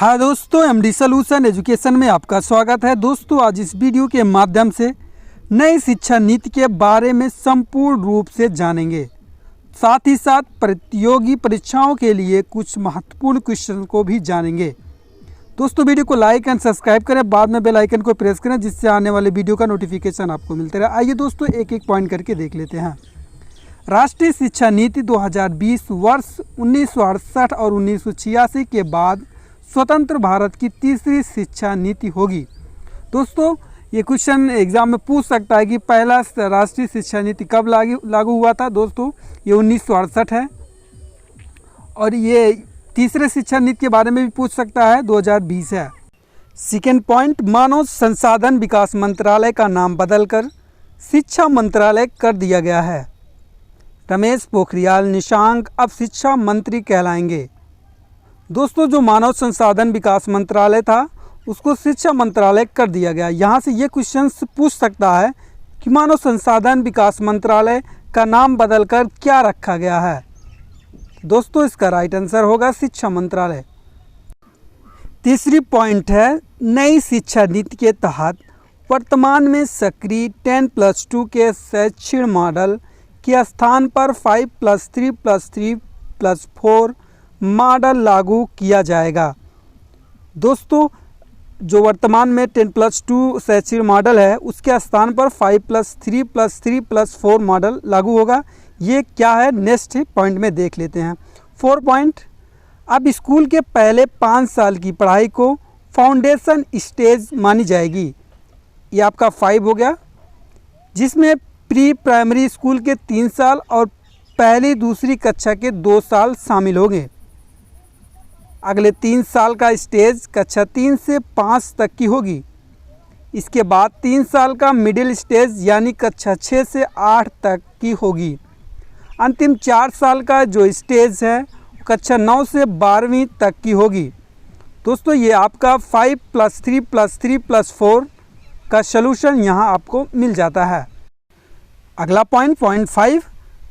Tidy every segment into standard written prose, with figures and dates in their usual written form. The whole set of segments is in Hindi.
हाँ दोस्तों, एमडी सॉल्यूशन एजुकेशन में आपका स्वागत है। दोस्तों, आज इस वीडियो के माध्यम से नई शिक्षा नीति के बारे में संपूर्ण रूप से जानेंगे। साथ ही साथ प्रतियोगी परीक्षाओं के लिए कुछ महत्वपूर्ण क्वेश्चन को भी जानेंगे। दोस्तों, वीडियो को लाइक एंड सब्सक्राइब करें, बाद में बेल आइकन को प्रेस करें जिससे आने वाले वीडियो का नोटिफिकेशन आपको मिलते रहे। आइए दोस्तों, एक एक पॉइंट करके देख लेते हैं। राष्ट्रीय शिक्षा नीति 2020 वर्ष 1968 और 1986 के बाद स्वतंत्र भारत की तीसरी शिक्षा नीति होगी। दोस्तों, ये क्वेश्चन एग्जाम में पूछ सकता है कि पहला राष्ट्रीय शिक्षा नीति कब लागू हुआ था। दोस्तों, ये 1968 है और ये तीसरे शिक्षा नीति के बारे में भी पूछ सकता है, 2020 है। सेकेंड पॉइंट, मानव संसाधन विकास मंत्रालय का नाम बदलकर शिक्षा मंत्रालय कर दिया गया है। रमेश पोखरियाल निशंक अब शिक्षा मंत्री कहलाएंगे। दोस्तों, जो मानव संसाधन विकास मंत्रालय था उसको शिक्षा मंत्रालय कर दिया गया। यहाँ से ये क्वेश्चन पूछ सकता है कि मानव संसाधन विकास मंत्रालय का नाम बदलकर क्या रखा गया है। दोस्तों, इसका राइट आंसर होगा शिक्षा मंत्रालय। तीसरी पॉइंट है, नई शिक्षा नीति के तहत वर्तमान में सक्रिय 10+2 के शैक्षिक मॉडल के स्थान पर 5+3+3+4 मॉडल लागू किया जाएगा। दोस्तों, जो वर्तमान में 10+2 शैक्षिक मॉडल है उसके स्थान पर 5+3+3+4 मॉडल लागू होगा। ये क्या है, नेक्स्ट पॉइंट में देख लेते हैं। 4 पॉइंट, अब स्कूल के पहले 5 साल की पढ़ाई को फाउंडेशन स्टेज मानी जाएगी। ये आपका 5 हो गया, जिसमें प्री प्राइमरी स्कूल के 3 साल और पहली दूसरी कक्षा के 2 साल शामिल होंगे। अगले 3 साल का स्टेज कक्षा 3 से 5 तक की होगी। इसके बाद 3 साल का मिडिल स्टेज यानी कक्षा 6 से 8 तक की होगी। अंतिम 4 साल का जो स्टेज है कक्षा 9 से 12वीं तक की होगी। दोस्तों, ये आपका 5+3+3+4 का सलूशन यहाँ आपको मिल जाता है। अगला पॉइंट 5,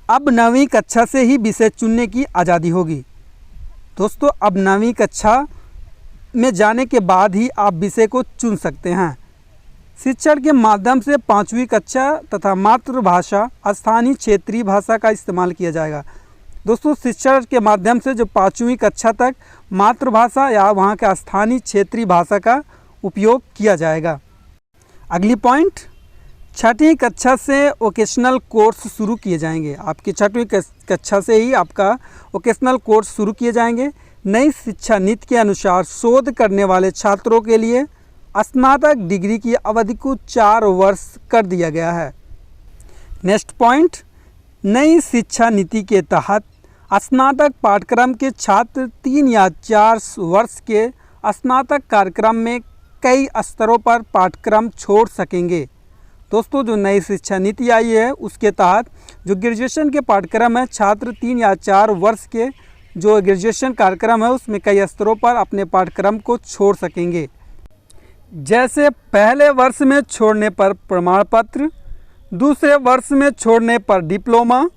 अब 9वीं कक्षा से ही विषय चुनने की आज़ादी होगी। दोस्तों, अब 9वीं कक्षा में जाने के बाद ही आप विषय को चुन सकते हैं। शिक्षण के माध्यम से 5वीं कक्षा तथा मातृभाषा स्थानीय क्षेत्रीय भाषा का इस्तेमाल किया जाएगा। दोस्तों, शिक्षण के माध्यम से जो 5वीं कक्षा तक मातृभाषा या वहाँ के स्थानीय क्षेत्रीय भाषा का उपयोग किया जाएगा। अगली पॉइंट, 6वीं कक्षा से वोकेशनल कोर्स शुरू किए जाएंगे। आपकी 6वीं कक्षा से ही आपका वोकेशनल कोर्स शुरू किए जाएंगे। नई शिक्षा नीति के अनुसार शोध करने वाले छात्रों के लिए स्नातक डिग्री की अवधि को 4 वर्ष कर दिया गया है। नेक्स्ट पॉइंट, नई शिक्षा नीति के तहत स्नातक पाठ्यक्रम के छात्र 3 या 4 वर्ष के स्नातक कार्यक्रम में कई स्तरों पर पाठ्यक्रम छोड़ सकेंगे। दोस्तों, जो नई शिक्षा नीति आई है उसके तहत जो ग्रेजुएशन के पाठ्यक्रम है, छात्र 3 या 4 वर्ष के जो ग्रेजुएशन कार्यक्रम है उसमें कई स्तरों पर अपने पाठ्यक्रम को छोड़ सकेंगे। जैसे पहले वर्ष में छोड़ने पर प्रमाण पत्र, दूसरे वर्ष में छोड़ने पर डिप्लोमा,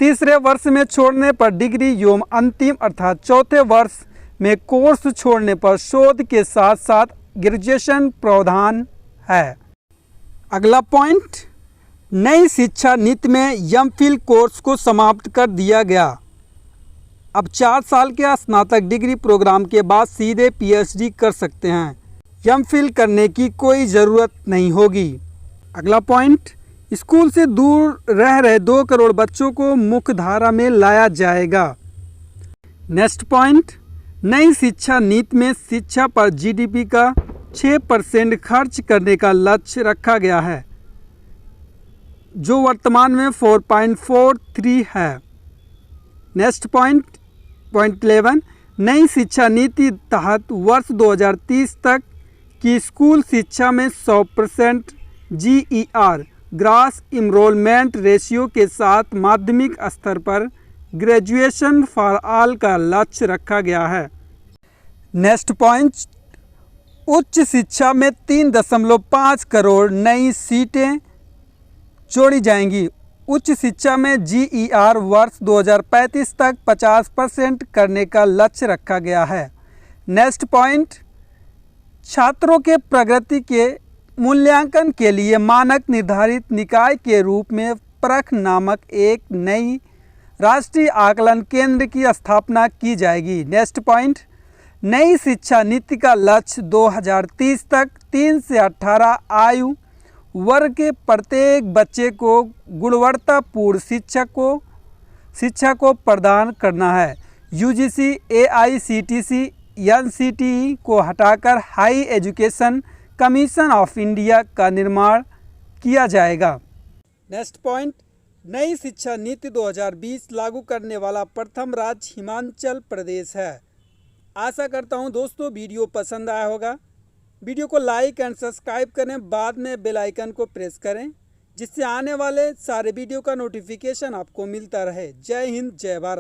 तीसरे वर्ष में छोड़ने पर डिग्री एवं अंतिम अर्थात चौथे वर्ष में कोर्स छोड़ने पर शोध के साथ साथ ग्रेजुएशन प्रावधान है। अगला पॉइंट, नई शिक्षा नीति में एमफिल कोर्स को समाप्त कर दिया गया। अब 4 साल के स्नातक डिग्री प्रोग्राम के बाद सीधे पीएचडी कर सकते हैं। एमफिल करने की कोई ज़रूरत नहीं होगी। अगला पॉइंट, स्कूल से दूर रह रहे 2 करोड़ बच्चों को मुख्यधारा में लाया जाएगा। नेक्स्ट पॉइंट, नई शिक्षा नीति में शिक्षा पर जीडीपी का 6% खर्च करने का लक्ष्य रखा गया है, जो वर्तमान में 4.43 है। नेक्स्ट पॉइंट 11, नई शिक्षा नीति तहत वर्ष 2030 तक की स्कूल शिक्षा में 100% GER ग्रास इनरोलमेंट रेशियो के साथ माध्यमिक स्तर पर ग्रेजुएशन फॉर ऑल का लक्ष्य रखा गया है। नेक्स्ट पॉइंट, उच्च शिक्षा में 3.5 करोड़ नई सीटें जोड़ी जाएंगी। उच्च शिक्षा में GER वर्ष 2035 तक 50% करने का लक्ष्य रखा गया है। नेक्स्ट पॉइंट, छात्रों के प्रगति के मूल्यांकन के लिए मानक निर्धारित निकाय के रूप में परख नामक एक नई राष्ट्रीय आकलन केंद्र की स्थापना की जाएगी। नेक्स्ट पॉइंट, नई शिक्षा नीति का लक्ष्य 2030 तक 3 से 18 आयु वर्ग के प्रत्येक बच्चे को गुणवत्तापूर्ण शिक्षा को प्रदान करना है। यूजीसी AICTC NCTE को हटाकर high education commission of India का निर्माण किया जाएगा। नेक्स्ट पॉइंट, नई शिक्षा नीति 2020 लागू करने वाला प्रथम राज्य हिमाचल प्रदेश है। आशा करता हूं दोस्तों वीडियो पसंद आया होगा। वीडियो को लाइक एंड सब्सक्राइब करें, बाद में बेल आइकन को प्रेस करें जिससे आने वाले सारे वीडियो का नोटिफिकेशन आपको मिलता रहे। जय हिंद, जय भारत।